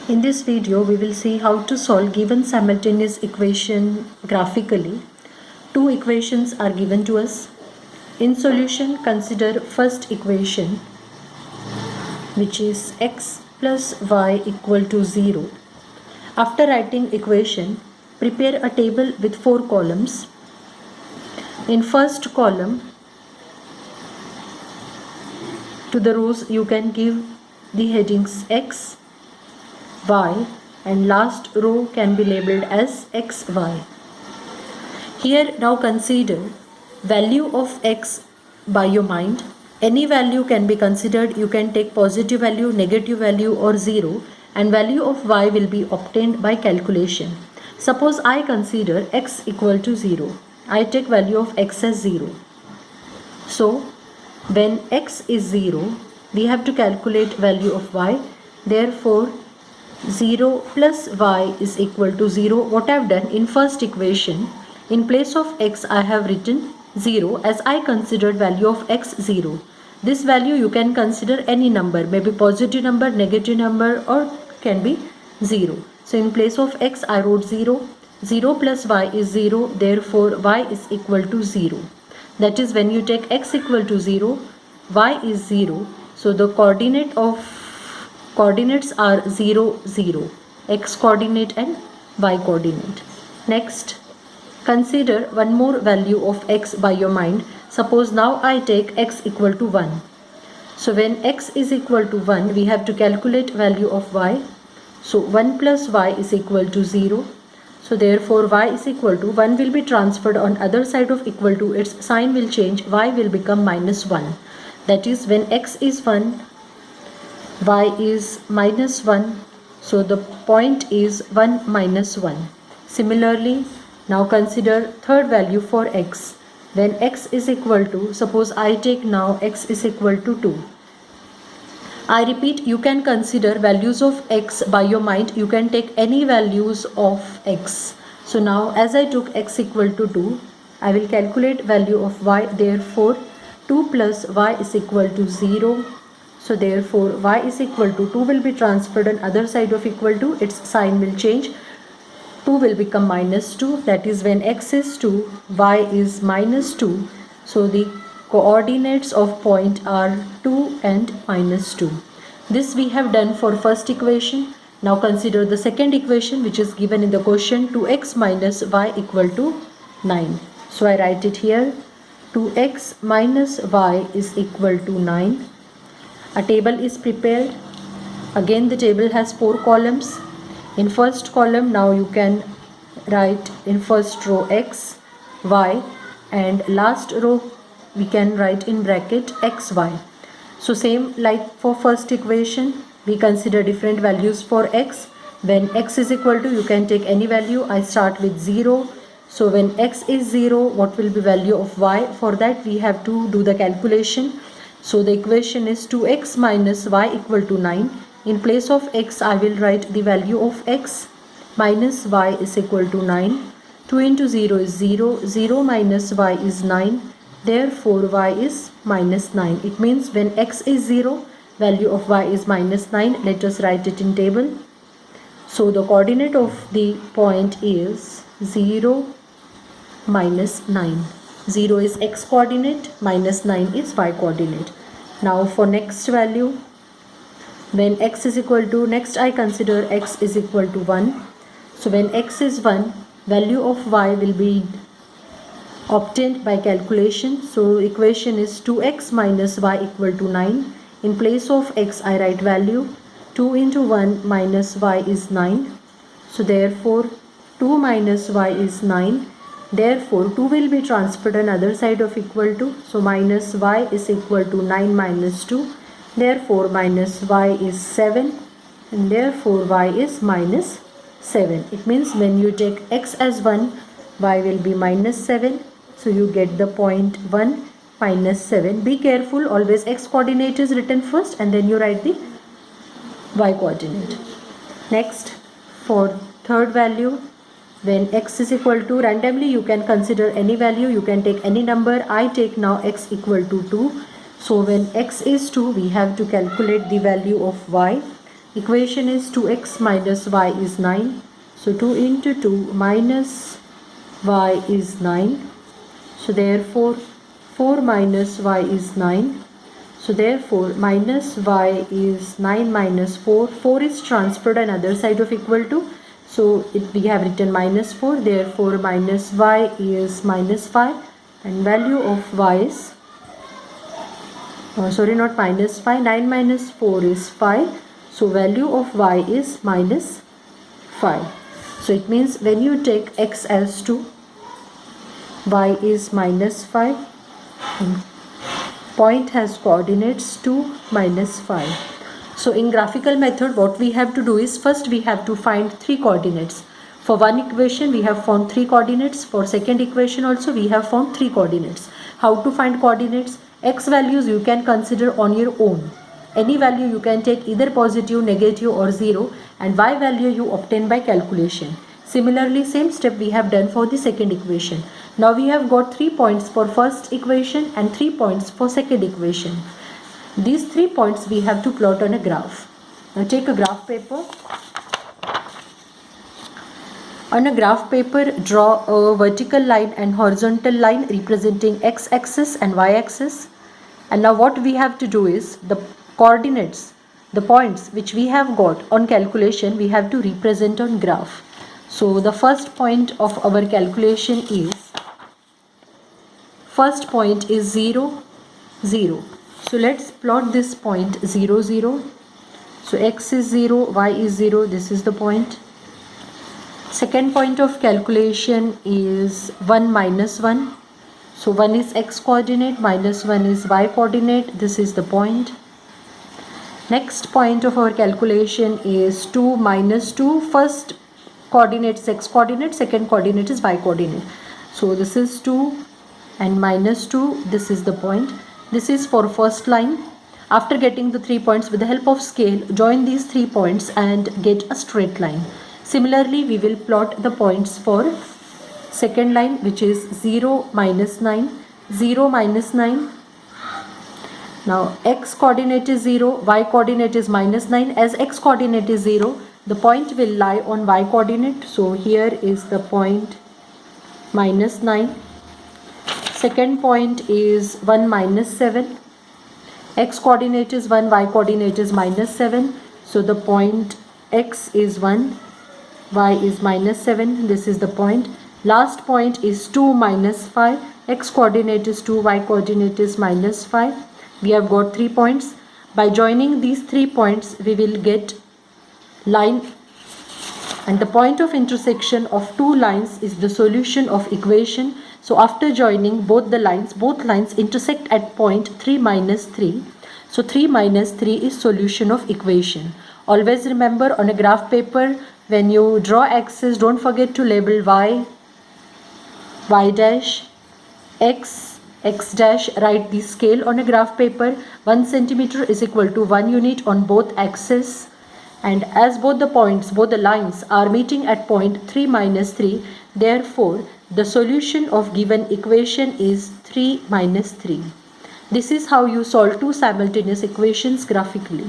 In this video, we will see how to solve given simultaneous equation graphically. Two equations are given to us. In solution, consider first equation, which is x plus y equal to 0. After writing equation, prepare a table with 4 columns. In first column, to the rows you can give the headings x, y, and last row can be labeled as xy. Here now consider value of x by your mind. Any value can be considered. You can take positive value, negative value or 0, and value of y will be obtained by calculation. Suppose I consider x equal to 0. I take value of x as 0. So when x is 0, we have to calculate value of y. Therefore 0 plus y is equal to 0. What I have done in first equation, in place of x I have written 0 as I considered value of x 0. This value you can consider any number, maybe positive number, negative number, or can be 0. So in place of x I wrote 0. 0 plus y is 0. Therefore y is equal to 0. That is, when you take x equal to 0, y is 0. So the coordinates are 0, 0, x coordinate and y coordinate. Next, consider one more value of x by your mind. Suppose now I take x equal to 1. So when x is equal to 1, we have to calculate value of y. So 1 plus y is equal to 0. So therefore y is equal to 1 will be transferred on other side of equal to, its sign will change, y will become minus 1. That is, when x is 1, y is minus 1. So the point is 1 minus 1. Similarly, now consider third value for x. When x is equal to, suppose I take now x is equal to 2. I repeat, you can consider values of x by your mind. You can take any values of x. So now as I took x equal to 2, I will calculate value of y. Therefore 2 plus y is equal to 0. So therefore y is equal to 2 will be transferred on other side of equal to, its sign will change. 2 will become minus 2. That is, when x is 2, y is minus 2. So the coordinates of point are 2 and minus 2. This we have done for first equation. Now consider the second equation, which is given in the question, 2x minus y equal to 9. So I write it here. 2x minus y is equal to 9. A table is prepared. Again the table has 4 columns. In first column now you can write in first row x, y, and last row we can write in bracket xy. So same like for first equation, we consider different values for x. When x is equal to, you can take any value. I start with 0. So when x is 0, what will be value of y? For that we have to do the calculation. So the equation is 2x minus y equal to 9. In place of x, I will write the value of x minus y is equal to 9. 2 into 0 is 0. 0 minus y is 9. Therefore y is minus 9. It means when x is 0, value of y is minus 9. Let us write it in table. So the coordinate of the point is 0 minus 9. 0 is x coordinate, minus 9 is y coordinate. Now for next value, when x is equal to, next I consider x is equal to 1. So when x is 1, value of y will be obtained by calculation. So equation is 2x minus y equal to 9. In place of x, I write value 2 into 1 minus y is 9. So therefore 2 minus y is 9. Therefore 2 will be transferred on other side of equal to. So minus y is equal to 9 minus 2. Therefore minus y is 7. And therefore y is minus 7. It means when you take x as 1, y will be minus 7. So you get the point 1 minus 7. Be careful, always x coordinate is written first and then you write the y coordinate. Next, for third value, when x is equal to, randomly you can consider any value, you can take any number. I take now x equal to 2. So when x is 2, we have to calculate the value of y. equation is 2x minus y is 9. So 2 into 2 minus y is 9. So therefore 4 minus y is 9. So therefore minus y is 9 minus 4. 4 is transferred on other side of equal to. So we have written minus 4. Therefore minus y is minus 5. And value of y is, not minus 5. 9 minus 4 is 5. So value of y is minus 5. So it means when you take x as 2, y is minus 5. And point has coordinates 2 minus 5. So in graphical method, what we have to do is, first we have to find 3 coordinates. For one equation we have found 3 coordinates. For second equation also we have found 3 coordinates. How to find coordinates? X values you can consider on your own. Any value you can take, either positive, negative or 0, and y value you obtain by calculation. Similarly, same step we have done for the second equation. Now we have got 3 points for first equation and 3 points for second equation. These 3 points we have to plot on a graph. Now take a graph paper. On a graph paper, draw a vertical line and horizontal line representing x-axis and y-axis. And now what we have to do is, the coordinates, the points which we have got on calculation, we have to represent on graph. So the first point of our calculation is, first point is 0, 0. So let's plot this point 0, 0. So x is 0, y is 0, this is the point. Second point of calculation is 1 minus 1. So 1 is x coordinate, minus 1 is y coordinate, this is the point. Next point of our calculation is 2 minus 2. First coordinate is x coordinate, second coordinate is y coordinate. So this is 2 and minus 2, this is the point. This is for first line. After getting the 3 points, with the help of scale, join these 3 points and get a straight line. Similarly, we will plot the points for second line, which is 0 minus 9, 0 minus 9. Now x coordinate is 0, y coordinate is minus 9. As x coordinate is 0, the point will lie on y coordinate. So here is the point minus 9. Second point is 1 minus 7. X coordinate is 1, y coordinate is minus 7. So the point x is 1, y is minus 7. This is the point. Last point is 2 minus 5. X coordinate is 2, y coordinate is minus 5. We have got 3 points. By joining these 3 points, we will get line, and the point of intersection of 2 lines is the solution of equation. So after joining both lines intersect at point 3 minus 3. So 3 minus 3 is solution of equation. Always remember, on a graph paper, when you draw axis, don't forget to label y, y dash, x, x dash. Write the scale on a graph paper. 1 centimeter is equal to 1 unit on both axes. And as both the lines are meeting at point 3 minus 3, therefore the solution of given equation is 3 minus 3. This is how you solve 2 simultaneous equations graphically.